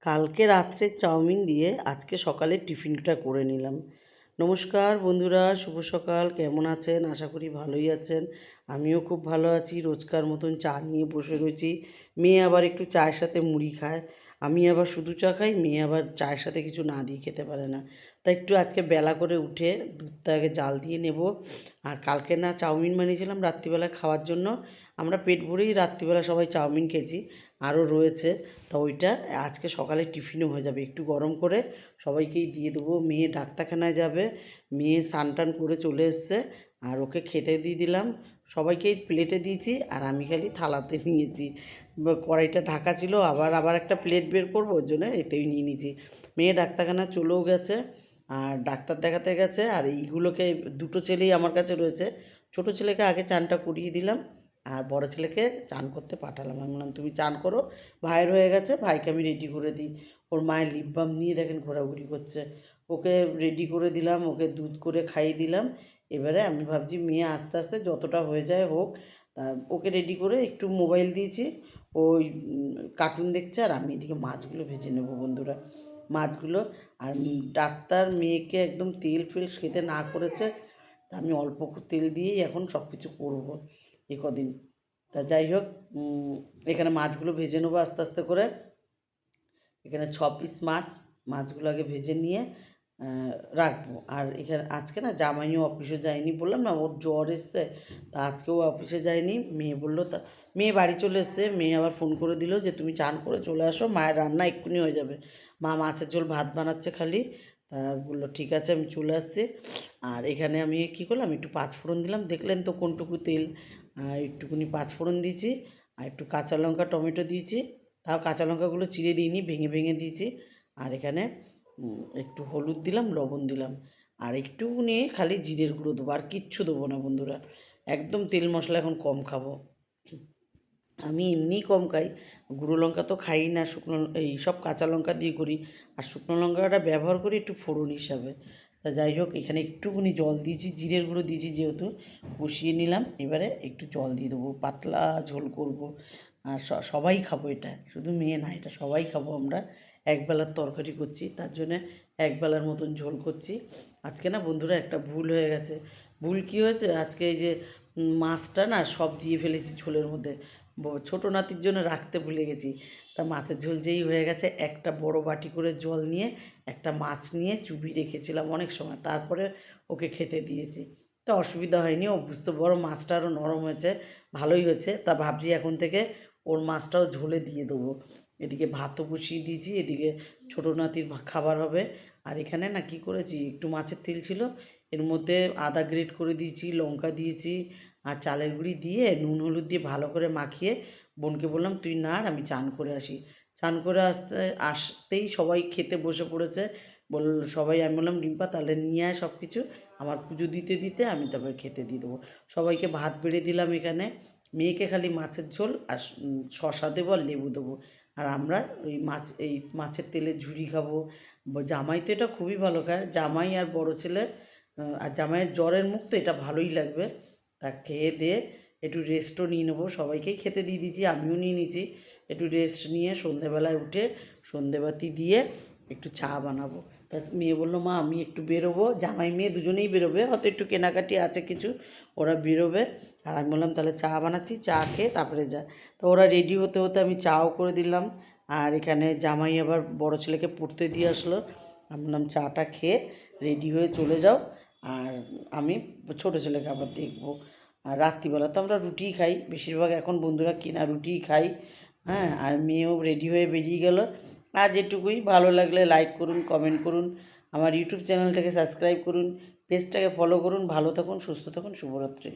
কালকে রাত্রে চাউমিন দিয়ে আজকে সকালে টিফিনটা করে নিলাম। নমস্কার বন্ধুরা, শুভ সকাল। কেমন আছেন? আশা করি ভালোই আছেন। আমিও খুব ভালো আছি। রোজকার মতন চা নিয়ে বসে রয়েছি। মেয়ে আবার একটু চায়ের সাথে মুড়ি খায়, আমি আবার শুধু চা খাই। মেয়ে আবার চায়ের সাথে কিছু না দিয়ে খেতে পারে না। তাই একটু আজকে বেলা করে উঠে দুধটা আগে জাল দিয়ে নেব। আর কালকে না চাউমিন বানিয়েছিলাম রাত্রিবেলা খাওয়ার জন্য। আমরা পেট ভরেই রাত্রিবেলা সবাই চাউমিন খেয়েছি, আরও রয়েছে। তো ওইটা আজকে সকালে টিফিনও হয়ে যাবে। একটু গরম করে সবাইকেই দিয়ে দেবো। মেয়ে ডাক্তারখানায় যাবে, মেয়ে স্নান টান করে চলে এসছে, আর ওকে খেতে দিয়ে দিলাম। সবাইকেই প্লেটে দিয়েছি, আর আমি খালি থালাতে নিয়েছি। কড়াইটা ঢাকা ছিল, আবার একটা প্লেট বের করবো, ওর জন্য এতেই নিয়ে নিয়েছি। মেয়ে ডাক্তারখানা চলেও গেছে, আর ডাক্তার দেখাতে গেছে। আর এইগুলোকে দুটো ছেলেই আমার কাছে রয়েছে। ছোটো ছেলেকে আগে চানটা করিয়ে দিলাম, আর বড় ছেলেকে চান করতে পাঠালাম। আমি বললাম তুমি চান করো, ভাইয়ের হয়ে গেছে, ভাইকে আমি রেডি করে দিই। ওর মায়ের লিপ বাম নিয়ে দেখেন ঘোরাঘুরি করছে। ওকে রেডি করে দিলাম, ওকে দুধ করে খাইয়ে দিলাম। এবারে আমি ভাবছি মেয়ে আস্তে আস্তে যতটা হয়ে যায় হোক। তা ওকে রেডি করে একটু মোবাইল দিয়েছি, ওই কার্টুন দেখছে, আর আমি এদিকে মাছগুলো ভেজে নেবো বন্ধুরা। মাছগুলো আর ডাক্তার মেয়েকে একদম তেল ফেল খেতে না করেছে, তা আমি অল্প তেল দিয়েই এখন সব কিছু করবো এ কদিন। তা যাই হোক, এখানে মাছগুলো ভেজে নেবো আস্তে আস্তে করে। এখানে 6 পিস মাছগুলো আগে ভেজে নিয়ে রাখবো। আর এখানে আজকে না জামাইও অফিসে যায়নি, বললাম না ওর জ্বর এসছে, তা আজকেও অফিসে যায়নি। মেয়ে বললো, তা মেয়ে বাড়ি চলে এসছে। মেয়ে আবার ফোন করে দিল যে তুমি চান করে চলে আসো, মায়ের রান্না এক্ষুনি হয়ে যাবে, মা মাছের ঝোল ভাত বানাচ্ছে খালি। তা বললো ঠিক আছে, আমি চলে আসছি। আর এখানে আমি কী করলাম, একটু পাঁচফোড়ন দিলাম, দেখলেন তো কোনটুকু তেল। একটুকুনি পাঁচফোড়ন দিয়েছি, আর একটু কাঁচা লঙ্কা টমেটো দিয়েছি। তাও কাঁচা লঙ্কাগুলো চিড়ে দিইনি, ভেঙে ভেঙে দিয়েছি। আর এখানে একটু হলুদ দিলাম, লবণ দিলাম, আর একটুকুনি খালি জিরের গুঁড়ো দেবো, আর কিচ্ছু দেবো না বন্ধুরা। একদম তেল মশলা এখন কম খাবো। আমি এমনিই কম খাই, গুঁড়ো লঙ্কা তো খাই না, শুকনো এই সব কাঁচা লঙ্কা দিয়ে করি। আর শুকনো লঙ্কাটা ব্যবহার করি একটু ফোড়ন হিসাবে। তা যাই হোক, এখানে একটুকুনি জল দিয়েছি, জিরের গুঁড়ো দিয়েছি যেহেতু, কষিয়ে নিলাম। এবারে একটু জল দিয়ে দেবো, পাতলা ঝোল করব। আর সবাই খাবো এটা, শুধু মেয়ে না, এটা সবাই খাবো আমরা। একবেলার তরকারি করছি, তার জন্যে একবেলার মতন ঝোল করছি। আজকে না বন্ধুরা একটা ভুল হয়ে গেছে। ভুল কী হয়েছে, আজকে এই যে মাছটা না সব দিয়ে ফেলেছি ঝোলের মধ্যে। ছোটো নাতির জন্য রাখতে ভুলে গেছি। তা মাছের ঝোল যেই হয়ে গেছে, একটা বড় বাটি করে জল নিয়ে একটা মাছ নিয়ে চুবি রেখেছিলাম অনেক সময়, তারপরে ওকে খেতে দিয়েছি। তা অসুবিধা হয়নি, ও বুঝতে বড় মাছটা আরও নরম হয়েছে, ভালোই হয়েছে। তা ভাবছি এখন থেকে ওর মাছটাও ঝোলে দিয়ে দেবো। এদিকে ভাতও বসিয়ে দিয়েছি, এদিকে ছোটো নাতির খাবার হবে। আর এখানে না কী করেছি, একটু মাছের তেল ছিল, এর মধ্যে আদা গ্রেট করে দিয়েছি, লঙ্কা দিয়েছি, আর চালের গুঁড়ি দিয়ে নুন হলুদ দিয়ে ভালো করে মাখিয়ে বোনকে বললাম তুই নাড়, আমি চান করে আসি। চান করে আসতেই সবাই খেতে বসে পড়েছে। সবাই, আমি বললাম ডিম্পা তাহলে নিয়ে আয় সব কিছু, আমার পুজো দিতে দিতে আমি তারপরে খেতে দিয়ে দেবো। সবাইকে ভাত বেড়ে দিলাম এখানে। মেয়েকে খালি মাছের ঝোল আর শশা দেবো আর লেবু দেবো। আর আমরা এই মাছের তেলের ঝুরি খাবো। জামাই তো এটা খুবই ভালো খায়, জামাই আর বড় ছেলে। আর জামাইয়ের জ্বরের মুখ তো এটা ভালোই লাগবে। তা খেয়ে দিয়ে একটু রেস্টও নিয়ে নেবো। সবাইকেই খেতে দিয়ে দিয়েছি, আমিও নিয়ে নিয়েছি। একটু রেস্ট নিয়ে সন্ধেবেলায় উঠে সন্ধেবাতি দিয়ে একটু চা বানাবো। তা মেয়ে বললো মা আমি একটু বেরোবো, জামাই মেয়ে দুজনেই বেরোবে, হয়তো একটু কেনাকাটি আছে কিছু, ওরা বেরোবে। আর আমি বললাম তাহলে চা বানাচ্ছি, চা খেয়ে তারপরে যা। তো ওরা রেডি হতে হতে আমি চাও করে দিলাম। আর এখানে জামাই আবার বড় ছেলেকে পড়তে দিয়ে আসলো। আমি বললাম চাটা খেয়ে রেডি হয়ে চলে যাও, আর আমি ছোটো ছেলেকে আবার দেখবো। আর রাত্রিবেলা তো আমরা রুটিই খাই বেশিরভাগ, এখন বন্ধুরা কিনা রুটিই খাই। হ্যাঁ, আর মেয়েও রেডি হয়ে বেরিয়ে গেল। আজ এটুকুই, ভালো লাগলে লাইক করুন, কমেন্ট করুন, আমার ইউটিউব চ্যানেলটাকে সাবস্ক্রাইব করুন, পেজটাকে ফলো করুন। ভালো থাকুন, সুস্থ থাকুন, শুভরাত্রি।